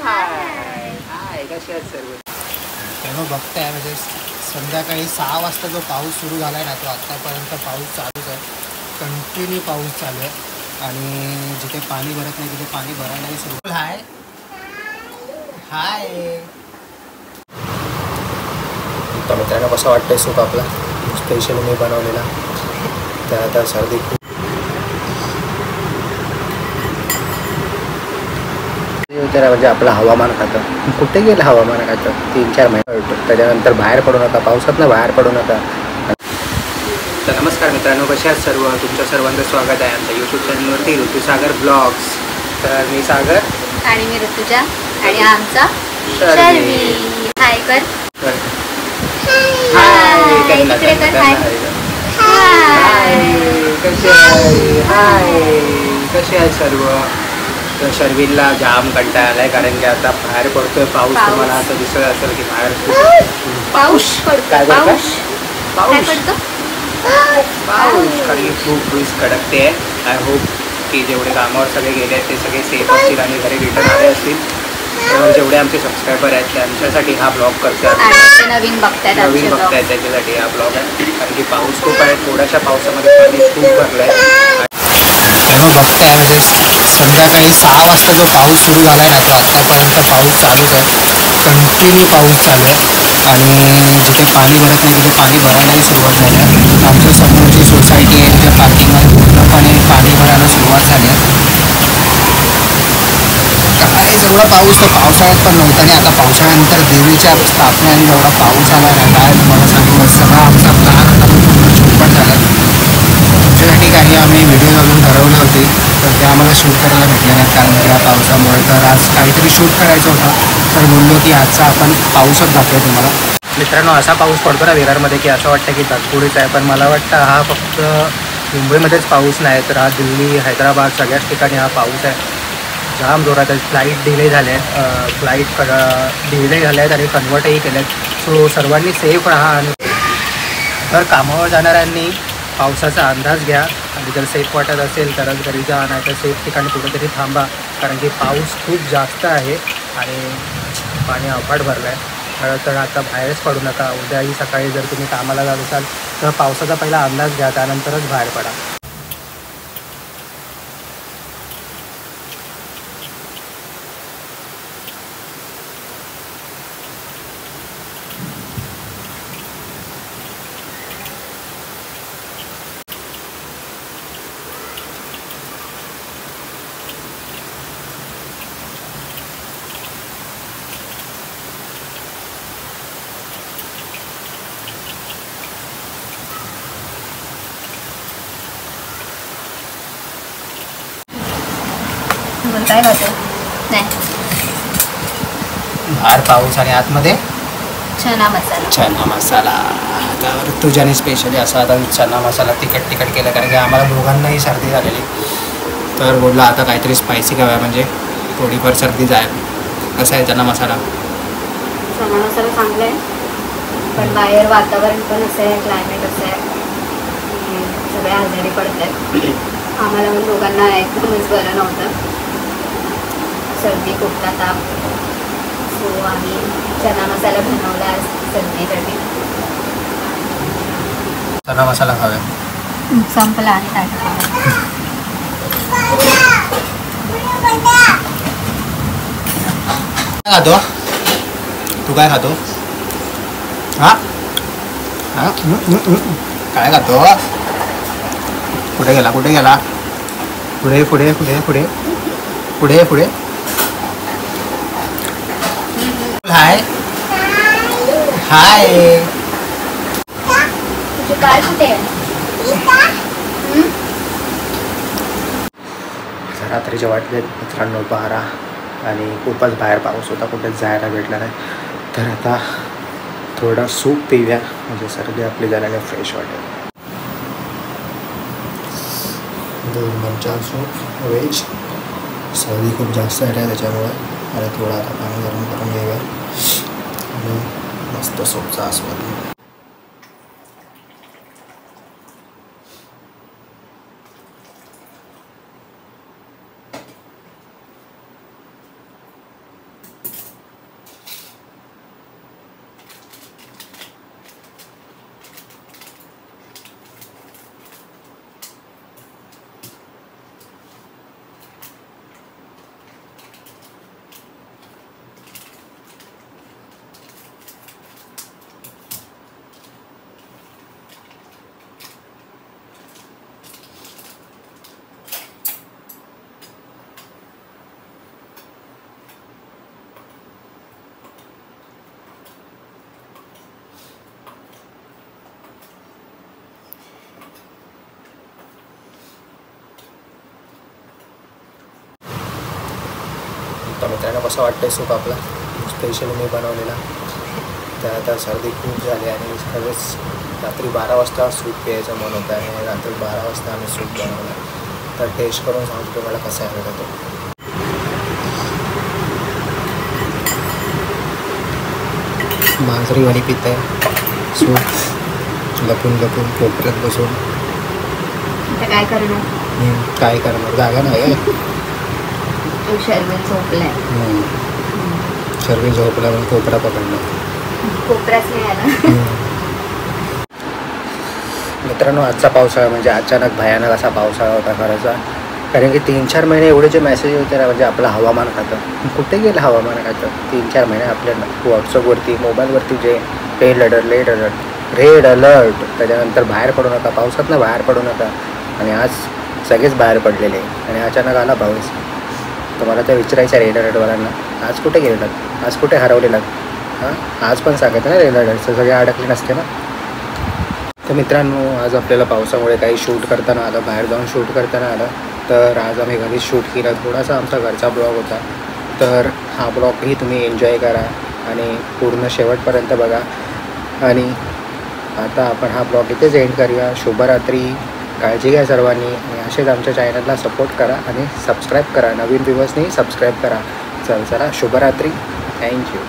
हाय कसे आहेत सर्व? तेव्हा बघताय म्हणजे संध्याकाळी 6 वाजता जो पाऊस सुरू झाला आहे ना तो आत्तापर्यंत पाऊस चालूच आहे. कंटिन्यू पाऊस चालू आहे आणि जिथे पाणी भरत नाही तिथे पाणी भरायलाही सुरू. हाय हाय तर मित्रांनो, कसं वाटतंय सूप आपला स्पेशल मी बनवलेला. तर आता सर्दी खूप तर म्हणजे आपलं हवामान खातं कुठे गेलं, हवामान खातं 3-4 महिने होतो. त्याच्यानंतर बाहेर पडू नका, पावसात ना बाहेर पडू नका. तर नमस्कार मित्रांनो, कसे आहात सर्व? तुमचं सर्वांचं स्वागत आहे आमच्या यूट्यूब चॅनलवरती ऋतुसागर ब्लॉग्स. तर मी सागर आणि मी ऋतुजा आणि आमचा शर्वी. हाय कर हाय कसे आहे सर्व? तर शर्वीला जाम कंटाळा आलाय कारण की आता बाहेर पडतोय पाऊस. तुम्हाला असं दिसत असेल की बाहेर पाऊस पडतो. पाऊस कारण की खूप वीज कडकते. आय होप की जेवढे कामावर सगळे गेले आहेत ते सगळे सेफ असतील आणि घरी रिटर्न आले असतील. तर जेवढे आमचे सबस्क्रायबर आहेत त्यांच्यासाठी हा ब्लॉग करतात, नवीन बघतायत त्याच्यासाठी हा ब्लॉग आहे. कारण की पाऊस खूप आहे, थोड्याशा पावसामध्ये पाणी खूप भरलं आहे. तेव्हा बघताय म्हणजे संध्याकाळी 6 वाजता जो पाऊस सुरू झाला आहे ना तो आत्तापर्यंत पाऊस चालूच आहे. कंटिन्यू पाऊस चालू आहे आणि जिथे पाणी भरत नाही तिथे पाणी भरायलाही सुरुवात झाली आहे. आमच्या समोरची सोसायटी आहे त्या पार्किंगमध्ये पूर्णपणे पाणी भरायला सुरुवात झाली आहे. काय जेवढा पाऊस तो पावसाळ्यात पण नव्हता आणि आता पावसाळ्यानंतर देवीच्या स्थापनेने जेवढा पाऊस आला ना काय तुम्हाला सांगू, सगळा आमचा प्लॅन आता पूर्ण चौपट झाला. त्याच्यासाठी काही आम्ही व्हिडिओ घालून ठरवले होते तर ते आम्हाला शूट करायला भेटले नाहीत कारण या पावसामुळे. तर आज काहीतरी शूट करायचं होतं तर बोललो की आजचा आपण पाऊसच दाखवूया तुम्हाला. मित्रांनो, असा पाऊस पडतो ना विरारमध्ये की असं वाटतं की धगपुडीच आहे. पण मला वाटतं हा फक्त मुंबईमध्येच पाऊस नाही तर हा दिल्ली, हैदराबाद सगळ्याच ठिकाणी हा पाऊस आहे. जाम जोरात आहे. फ्लाईट डिले झाले आहेत, डिले झाले आहेत आणि कन्वर्टही केले आहेत. सो सर्वांनी सेफ राहा. आणि तर कामावर जाणाऱ्यांनी पावसाचा अंदाज घ्या आणि जर सेफ वाटत असेल तरच घरी जा, नाही तर सेफ ठिकाणी कुठेतरी थांबा कारण की पाऊस खूप जास्त आहे आणि पाणी अफाट भरलं आहे. तर आता बाहेरच पडू नका. उद्याही सकाळी जर तुम्ही कामाला जात असाल तर पावसाचा पहिला अंदाज घ्या, त्यानंतरच बाहेर पडा. काय खातो? नाही, बाहेर पाऊस आणि आतमध्ये चना मसाला. चना मसाला तर तुझ्याने स्पेशली असा आता चना मसाला तिखट केलं कारण की आम्हाला दोघांनाही सर्दी झालेली. तर बोलला आता काहीतरी स्पायसी खाऊया म्हणजे थोडीफार सर्दी जाईल. कसा आहे चना मसाला? चना मसाला चांगला आहे पण बाहेर वातावरण पण असं आहे, क्लायमेट असं आहे, सगळे आजारी पडत आहेत. आम्हाला पण दोघांना एकदमच बरं नव्हतं, सर्दी खोकला ताप. सो आम्ही चना मसाला बनवला सर्दीसाठी. चना मसाला खाऊया. संपला आणि काय खातो तू? काय खातो? हा काय खातो? कुठे गेला पुढे हाय हाय तुझे काय कुठे आहे? रात्रीच्या वाटलेत मित्रांनो 12 आणि खूपच बाहेर पाऊस होता, कुठेच जायला भेटला नाही. तर आता थोडा सूप पिऊया म्हणजे सर्दी आपली झाल्याने फ्रेश वाटेल. 2 चमचा सूप व्हेज. सर्दी खूप जास्त आहे त्याच्यामुळे आणि थोडा आता पाणी गरम करून घेऊया आणि मस्त सूपचा आस्वाद घेऊया. मित्रांनो कसं वाटतंय सूप आपला स्पेशली मी बनवलेला. तर आता सर्दी खूप झाली आणि खरंच रात्री 12 वाजता सूप प्यायचं मन होतं आणि रात्री 12 वाजता आम्ही सूप बनवलं. तर टेस्ट करून सांगतो तुम्हाला कसं आहे का तो. मांजरीवाणी पित आहे सूप लपून लपून कोपऱ्यात बसून. काय करणार, काय करणार, जागा नाही. शर्वत झोपलाय, सर्व झोपला पण कोपरा पकडला, कोपराच नाही आला. मित्रांनो आजचा पावसाळा म्हणजे अचानक भयानक असा पावसाळा होता खरंचा. कारण की 3-4 महिने एवढे जे मेसेज होते ना म्हणजे आपलं हवामान खातं कुठे गेलं. हवामान खातं 3-4 महिने आपल्या व्हॉट्सअपवरती मोबाईलवरती जे रेड अलर्ट त्याच्यानंतर बाहेर पडू नका, पावसातनं बाहेर पडू नका. आणि आज सगळेच बाहेर पडलेले आणि अचानक आला पाऊस. तुम्हाला तर विचारायचं रेड अलर्टवाल्यांना आज कुठे गेलेलात, आज कुठे हरवलेलात. हां आज पण सांगत ना रेड अलर्टचं सगळे अडकले नसते ना. तर मित्रांनो आज आपल्याला पावसामुळे काही शूट करताना आलं, बाहेर जाऊन शूट करताना आलं. तर आज आम्ही घरीच शूट केला. थोडासा आमचा घरचा ब्लॉग होता. तर हा ब्लॉगही तुम्ही एन्जॉय करा आणि पूर्ण शेवटपर्यंत बघा. आणि आता आपण हा ब्लॉग इथेच एंड करूया. शुभरात्री, काळजी घ्या सर्वांनी आणि असेच आमच्या चॅनलला सपोर्ट करा आणि सबस्क्राईब करा. नवीन व्ह्यूअर्सनी सबस्क्राईब करा. चला शुभरात्री, थँक्यू.